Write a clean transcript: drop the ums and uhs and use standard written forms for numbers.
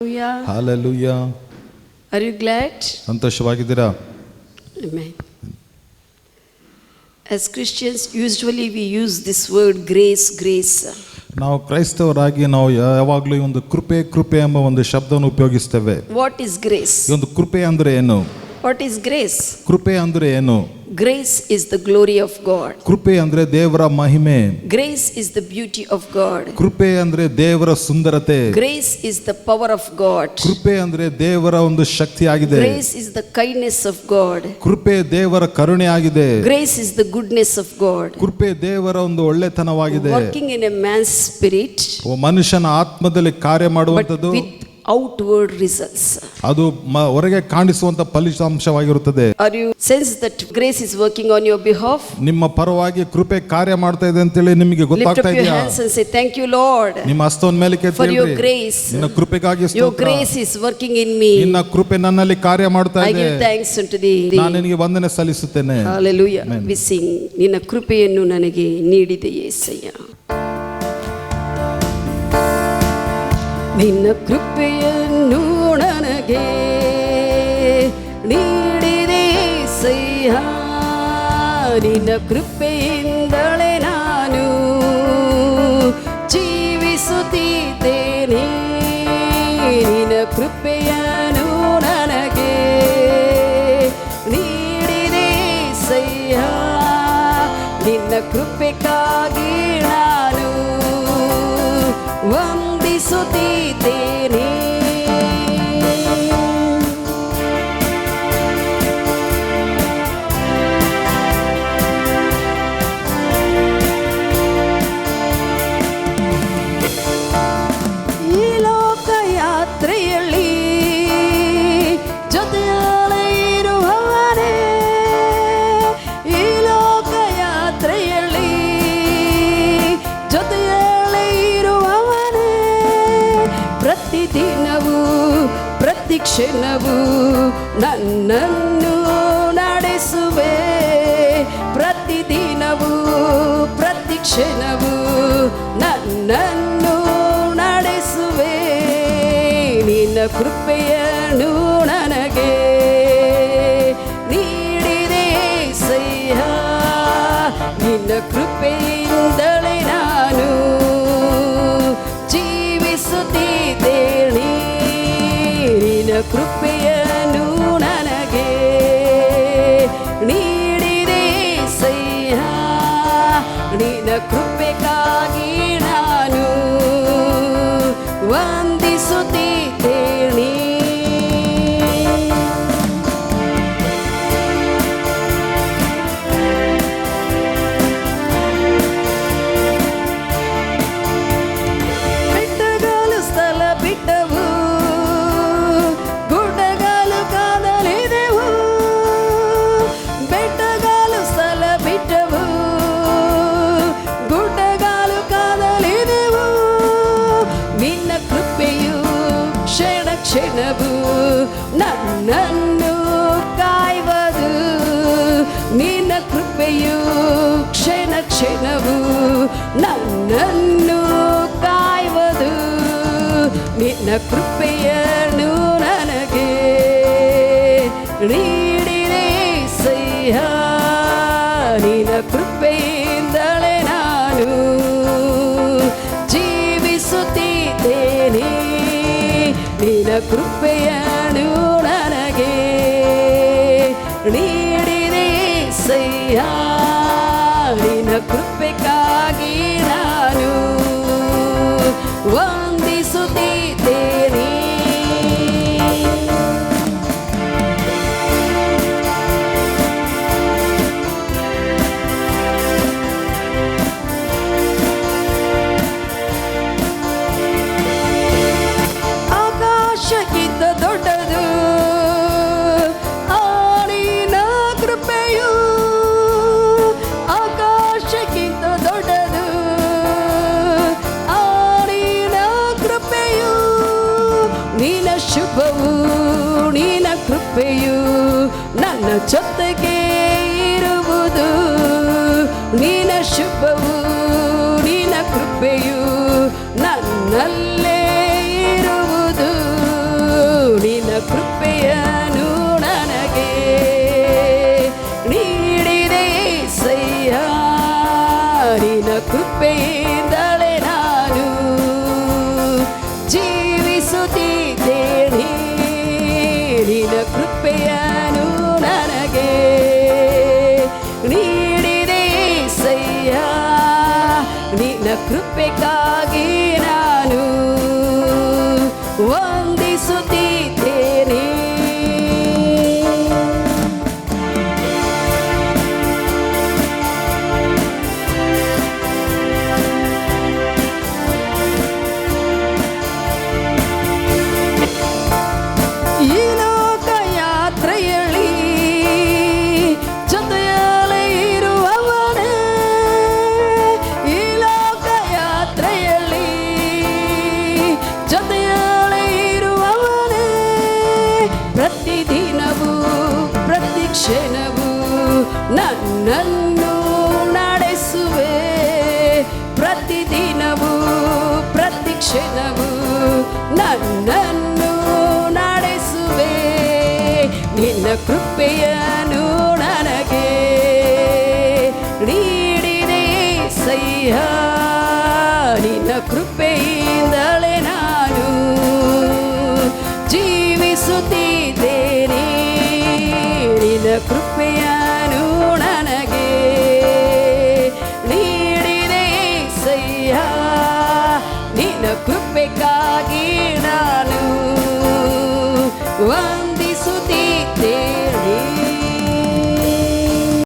Hallelujah. Hallelujah. Are you glad? ಸಂತೋಷವಾಗಿದ್ದೀರಾ? Amen. As Christians, usually we use this word grace. ನಾವು ಕ್ರೈಸ್ತವರಾಗಿ ನಾವು ಯಾವಾಗಲೂ ಈ ಒಂದು ಕೃಪೆ ಎಂಬ ಒಂದು ಶಬ್ದವನ್ನು ಉಪಯೋಗಿಸ್ತೇವೆ. What is grace? ಈ ಒಂದು ಕೃಪೆ ಅಂದ್ರೆ ಏನು? What is grace? ಕೃಪೆ ಅಂದ್ರೆ ಏನು? Grace is the glory of God. ಕೃಪೆ ಅಂದ್ರೆ ದೇವರ ಮಹಿಮೆ. Grace is the beauty of God. ಕೃಪೆ ಅಂದ್ರೆ ದೇವರ ಸುಂದರತೆ. Grace is the power of God. ಕೃಪೆ ಅಂದ್ರೆ ದೇವರ ಒಂದು ಶಕ್ತಿಯಾಗಿದೆ. Grace is the kindness of God. ಕೃಪೆ ದೇವರ ಕರುಣೆ ಆಗಿದೆ. Grace is the goodness of God. ಕೃಪೆ ದೇವರ ಒಂದು ಒಳ್ಳೆತನವಾಗಿದೆ. Working in a man's spirit. ಮನುಷ್ಯನ ಆತ್ಮದಲ್ಲಿ ಕಾರ್ಯ ಮಾಡುವಂತದ್ದು. With outward results. ಅದು ಹೊರಗೆ ಕಾಣಿಸುವಂತ ಫಲಿತಾಂಶವಾಗಿರುತ್ತದೆ. Are you sense that grace is working on your behalf? ನಿಮ್ಮ ಪರವಾಗಿ ಕೃಪೆ ಕಾರ್ಯ ಮಾಡ್ತಾ ಇದೆ ಅಂತ ಹೇಳಿ ನಿಮಗೆ ಗೊತ್ತಾಗ್ತಾ ಇದೆಯಾ? Lift up your hands and say thank you Lord. ನಿಮ್ಮ ಹಸ್ತವನ್ನು ಮೇಲೆ ಎತ್ತಿ For your grace. ನಿನ್ನ ಕೃಪೆಗಾಗಿ ಸ್ತೋತ್ರ. Your grace is working in me. ನಿನ್ನ ಕೃಪೆ ನನ್ನಲ್ಲಿ ಕಾರ್ಯ ಮಾಡ್ತಾ ಇದೆ. I give thanks unto thee. ನಾನು ನಿನಗೆ ವಂದನೆ ಸಲ್ಲಿಸುತ್ತೇನೆ. Hallelujah. We sing. ನಿನ್ನ ಕೃಪೆಯನ್ನು ನನಗೆ ನೀಡಿದೆ ಯೇಸಯ್ಯ. ನಿನ್ನ ಕೃಪೆಯನ್ನು ನನಗೆ ನೀಡಿದೆ ಯೇಸಯ್ಯ. ನಿನ್ನ ಕೃಪೆಯಿಂದಲೇ ನಾನು ಜೀವಿಸುತ್ತಿದ್ದೇನೆ. ನಿನ್ನ ಕೃಪೆಯನ್ನು ನನಗೆ ನೀಡಿದೆ ಯೇಸಯ್ಯ. ನಿನ್ನ ಕೃಪೆಗಾಗಿ ನಾನು ವಂದಿಸುತ್ತಿದ್ದೇನೆ. ಈ ಲೋಕ ಯಾತ್ರೆಯಲ್ಲಿ ಜೊತೆಯಲ್ಲೇ ಇರುವವನೇ. ಈ ಲೋಕ ಯಾತ್ರೆಯಲ್ಲಿ ಜೊತೆಯಲ್ಲೇ ಇರುವವನೇ. ಪ್ರತಿದಿನವೂ ಪ್ರತಿ ಕ್ಷಣವೂ ನನ್ನನ್ನು ನಡೆಸುವೆ. ಪ್ರತಿದಿನವೂ ಪ್ರತಿ ಕ್ಷಣವೂ ನನ್ನನ್ನು ನಡೆಸುವೆ. ನಿನ್ನ ಕೃಪೆಯನ್ನು ನನಗೆ ನೀಡಿದೆ ಯೇಸಯ್ಯ. ನಿನ್ನ ಕೃಪೆಯಿಂದಲೇ ನಾನು ಜೀವಿಸುತ್ತಿದ್ದೇನೆ. ನಿನ್ನ ಕೃಪೆಯನ್ನು ನನಗೆ ನೀಡಿದೆ ಯೇಸಯ್ಯ. ನಿನ್ನ ಕೃಪೆಗಾಗಿ ನಾನು ವಂದಿಸುತ್ತಿದ್ದೇನೆ. ಬೆಟ್ಟಗಾಲು ಸ್ಥಳ ಬಿಟ್ಟವು, ಗುಡ್ಡಗಾಲು ಕಾದಲಿದೆವು. ಬೆಟ್ಟಗಾಲು ಸ್ಥಳ ಬಿಟ್ಟವು, ಗುಡ್ಡಗಾಲು ಕಾದಲಿದೆವು. ನಿನ್ನ ಕೃಪೆಯು ಕ್ಷಣ ಕ್ಷಣವು ನನ್ನನ್ನು ಕಾಯುವುದು. ನಿನ್ನ ಕೃಪೆಯು ಕ್ಷಣ ಕ್ಷಣವು ನನ್ನನ್ನು ಕಾಯುವುದು. ನಿನ್ನ ಕೃಪೆಯನ್ನು ನನಗೆ ನೀಡಿದೆ ಯೇಸಯ್ಯ. ನಿನ್ನ ಕೃಪೆಯಿಂದಲೇ ನಾನು ಜೀವಿಸುತ್ತಿದ್ದೇನೆ. ನಿನ್ನ ಕೃಪೆಯನ್ನು ನನಗೆ ನೀಡಿದೆ ಯೇಸಯ್ಯ. ನಿನ್ನ ಕೃಪೆಗಾಗಿ ನಾನು ವಂದಿಸುತ್ತಿದ್ದೇನೆ. ಆಕಾಶಕ್ಕಿಂತ ದೊಡ್ಡದು ಆ ನಿನ್ನ ಕೃಪೆಯು. ಆಕಾಶಕ್ಕಿಂತ ದೊಡ್ಡದು ಆ ನಿನ್ನ ಕೃಪೆಯು. ನಿನ್ನ ಶುಭವು ನಿನ್ನ ಕೃಪೆಯು ನನ್ನ ಜೊತೆಗೆ ಇರುವುದು. ನಿನ್ನ ಶುಭವು ನಿನ್ನ ಕೃಪೆಯು ನನ್ನಲ್ಲೇ ಇರುವುದು. ವಂದಿಸುತ್ತಿದ್ದೇನೆ ನಿನ್ನ ಕೃಪೆಯನ್ನು ನನಗೆ ನೀಡಿದೆ ಸಯ್ಯ ನಿನ್ನ ಕೃಪೆಗಾಗಿ ನಾನು ವಂದಿಸುತ್ತಿದ್ದೇನೆ. ಈ ಲೋಕ ಯಾತ್ರೆಯಲ್ಲಿ ಜೊತೆಯಲ್ಲಿ ಇರುವವನೇ ಈ ಲೋಕ ಯಾತ್ರೆಯಲ್ಲಿ ಜೊತೆಯಲ್ಲಿ ಇರುವವನೇ ಪ್ರತಿದಿನವೂ ಪ್ರತಿ ಕ್ಷಣವೂ ನನ್ನನ್ನು ನಡೆಸುವೆ ಪ್ರತಿದಿನವೂ ಪ್ರತಿ ಕ್ಷಣವೂ ನನ್ನನ್ನು ನಡೆಸುವೆ ನಿನ್ನ ಕೃಪೆಯನ್ನು ನನಗೆ ನೀಡಿದೆ ಸಯ್ಯ ನಿನ್ನ ಕೃಪೆ